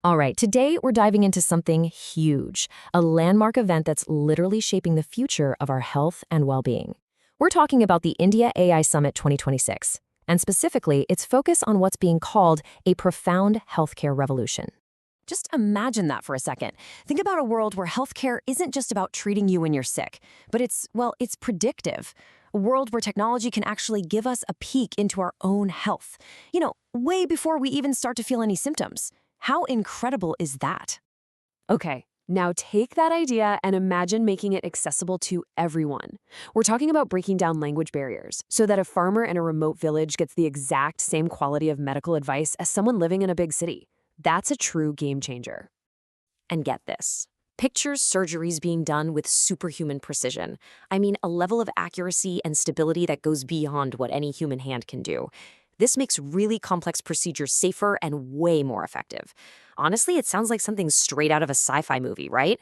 All right, today we're diving into something huge, a landmark event that's literally shaping the future of our health and well-being. We're talking about the India AI Summit 2026, and specifically its focus on what's being called a profound healthcare revolution. Just imagine that for a second. Think about a world where healthcare isn't just about treating you when you're sick, but it's predictive. A world where technology can actually give us a peek into our own health, way before we even start to feel any symptoms. How incredible is that? Okay, now take that idea and imagine making it accessible to everyone. We're talking about breaking down language barriers so that a farmer in a remote village gets the exact same quality of medical advice as someone living in a big city. That's a true game changer. And get this. Picture surgeries being done with superhuman precision. I mean, a level of accuracy and stability that goes beyond what any human hand can do. This makes really complex procedures safer and way more effective. Honestly, it sounds like something straight out of a sci-fi movie, right?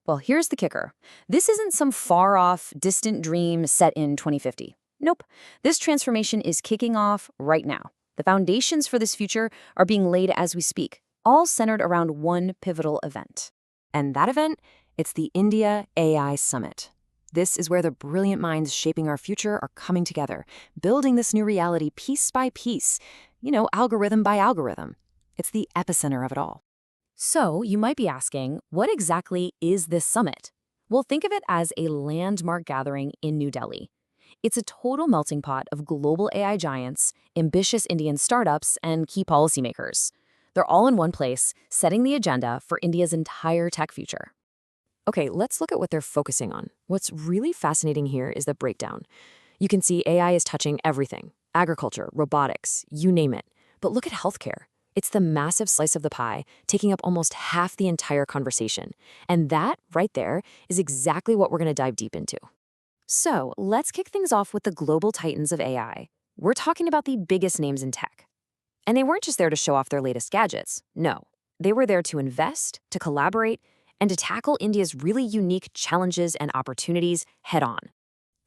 Well, here's the kicker. This isn't some far-off, distant dream set in 2050. Nope. This transformation is kicking off right now. The foundations for this future are being laid as we speak, all centered around one pivotal event. And that event, it's the India AI Summit. This is where the brilliant minds shaping our future are coming together, building this new reality piece by piece, algorithm by algorithm. It's the epicenter of it all. So you might be asking, what exactly is this summit? Well, think of it as a landmark gathering in New Delhi. It's a total melting pot of global AI giants, ambitious Indian startups, and key policymakers. They're all in one place, setting the agenda for India's entire tech future. Okay, let's look at what they're focusing on. What's really fascinating here is the breakdown. You can see AI is touching everything: agriculture, robotics, you name it. But look at healthcare. It's the massive slice of the pie, taking up almost half the entire conversation. And that, right there, is exactly what we're going to dive deep into. So let's kick things off with the global titans of AI. We're talking about the biggest names in tech. And they weren't just there to show off their latest gadgets. No, they were there to invest, to collaborate, and to tackle India's really unique challenges and opportunities head-on.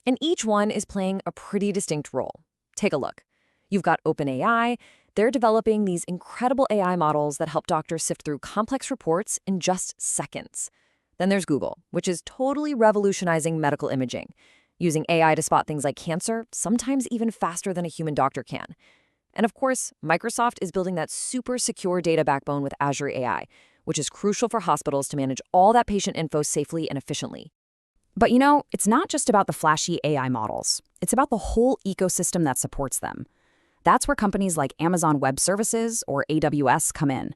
And each one is playing a pretty distinct role. Take a look. You've got OpenAI. They're developing these incredible AI models that help doctors sift through complex reports in just seconds. Then there's Google, which is totally revolutionizing medical imaging, using AI to spot things like cancer, sometimes even faster than a human doctor can. And of course, Microsoft is building that super secure data backbone with Azure AI, which is crucial for hospitals to manage all that patient info safely and efficiently. But it's not just about the flashy AI models. It's about the whole ecosystem that supports them. That's where companies like Amazon Web Services, or AWS, come in.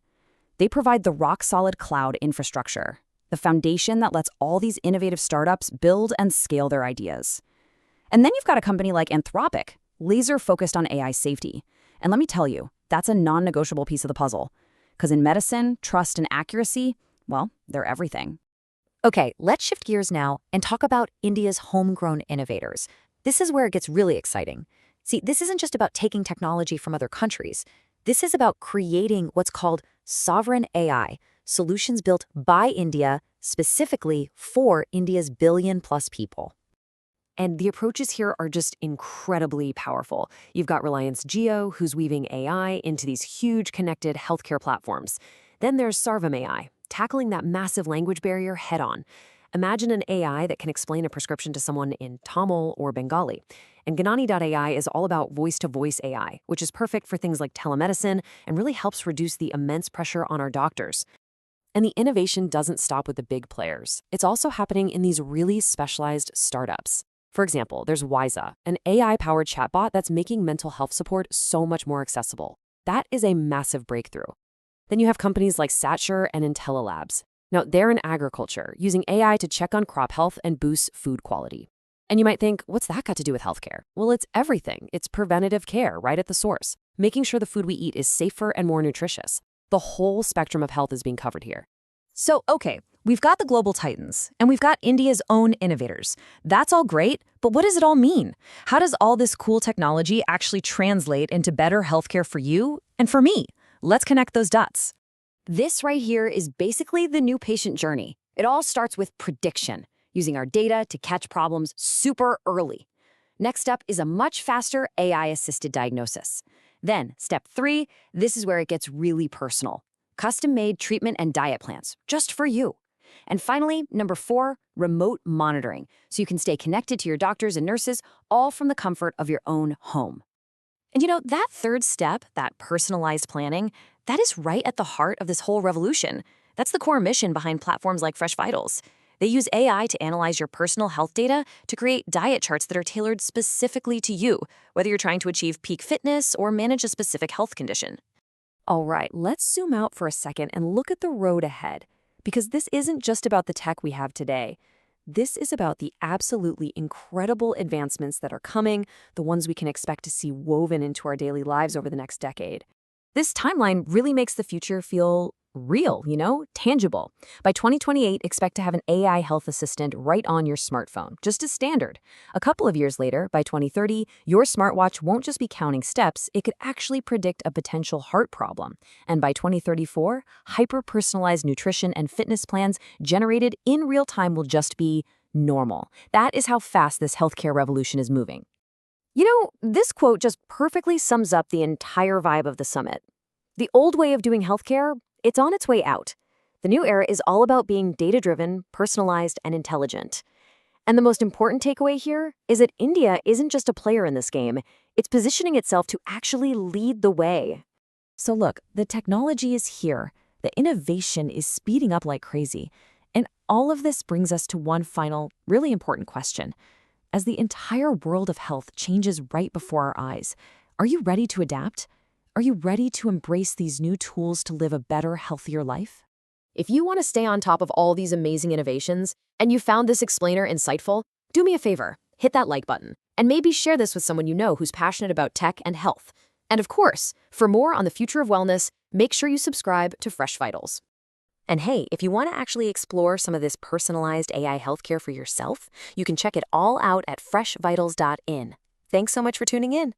They provide the rock-solid cloud infrastructure, the foundation that lets all these innovative startups build and scale their ideas. And then you've got a company like Anthropic, laser-focused on AI safety. And let me tell you, that's a non-negotiable piece of the puzzle. Because in medicine, trust and accuracy, well, they're everything. Okay, let's shift gears now and talk about India's homegrown innovators. This is where it gets really exciting. See, this isn't just about taking technology from other countries. This is about creating what's called sovereign AI, solutions built by India specifically for India's billion-plus people. And the approaches here are just incredibly powerful. You've got Reliance Jio, who's weaving AI into these huge connected healthcare platforms. Then there's Sarvam AI, tackling that massive language barrier head-on. Imagine an AI that can explain a prescription to someone in Tamil or Bengali. And Ganani.ai is all about voice-to-voice AI, which is perfect for things like telemedicine and really helps reduce the immense pressure on our doctors. And the innovation doesn't stop with the big players. It's also happening in these really specialized startups. For example, there's Wiza, an AI-powered chatbot that's making mental health support so much more accessible. That is a massive breakthrough. Then you have companies like Satsure and IntelliLabs. Now, they're in agriculture, using AI to check on crop health and boost food quality. And you might think, what's that got to do with healthcare? Well, it's everything. It's preventative care right at the source, making sure the food we eat is safer and more nutritious. The whole spectrum of health is being covered here. So, okay, we've got the global titans, and we've got India's own innovators. That's all great, but what does it all mean? How does all this cool technology actually translate into better healthcare for you and for me? Let's connect those dots. This right here is basically the new patient journey. It all starts with prediction, using our data to catch problems super early. Next up is a much faster AI-assisted diagnosis. Then, step 3, this is where it gets really personal. custom-made treatment and diet plans, just for you. And finally, number 4, remote monitoring, so you can stay connected to your doctors and nurses, all from the comfort of your own home. And that third step, that personalized planning, that is right at the heart of this whole revolution. That's the core mission behind platforms like Fresh Vitals. They use AI to analyze your personal health data to create diet charts that are tailored specifically to you, whether you're trying to achieve peak fitness or manage a specific health condition. All right, let's zoom out for a second and look at the road ahead, because this isn't just about the tech we have today. This is about the absolutely incredible advancements that are coming, the ones we can expect to see woven into our daily lives over the next decade. This timeline really makes the future feel real, tangible. By 2028, expect to have an AI health assistant right on your smartphone, just as standard. A couple of years later, by 2030, your smartwatch won't just be counting steps, it could actually predict a potential heart problem. And by 2034, hyper-personalized nutrition and fitness plans generated in real time will just be normal. That is how fast this healthcare revolution is moving. This quote just perfectly sums up the entire vibe of the summit. The old way of doing healthcare, it's on its way out. The new era is all about being data-driven, personalized, and intelligent. And the most important takeaway here is that India isn't just a player in this game, it's positioning itself to actually lead the way. So look, the technology is here, the innovation is speeding up like crazy, and all of this brings us to one final, really important question. As the entire world of health changes right before our eyes, are you ready to adapt? Are you ready to embrace these new tools to live a better, healthier life? If you want to stay on top of all these amazing innovations, and you found this explainer insightful, do me a favor, hit that like button, and maybe share this with someone you know who's passionate about tech and health. And of course, for more on the future of wellness, make sure you subscribe to Fresh Vitals. And hey, if you want to actually explore some of this personalized AI healthcare for yourself, you can check it all out at freshvitals.in. Thanks so much for tuning in.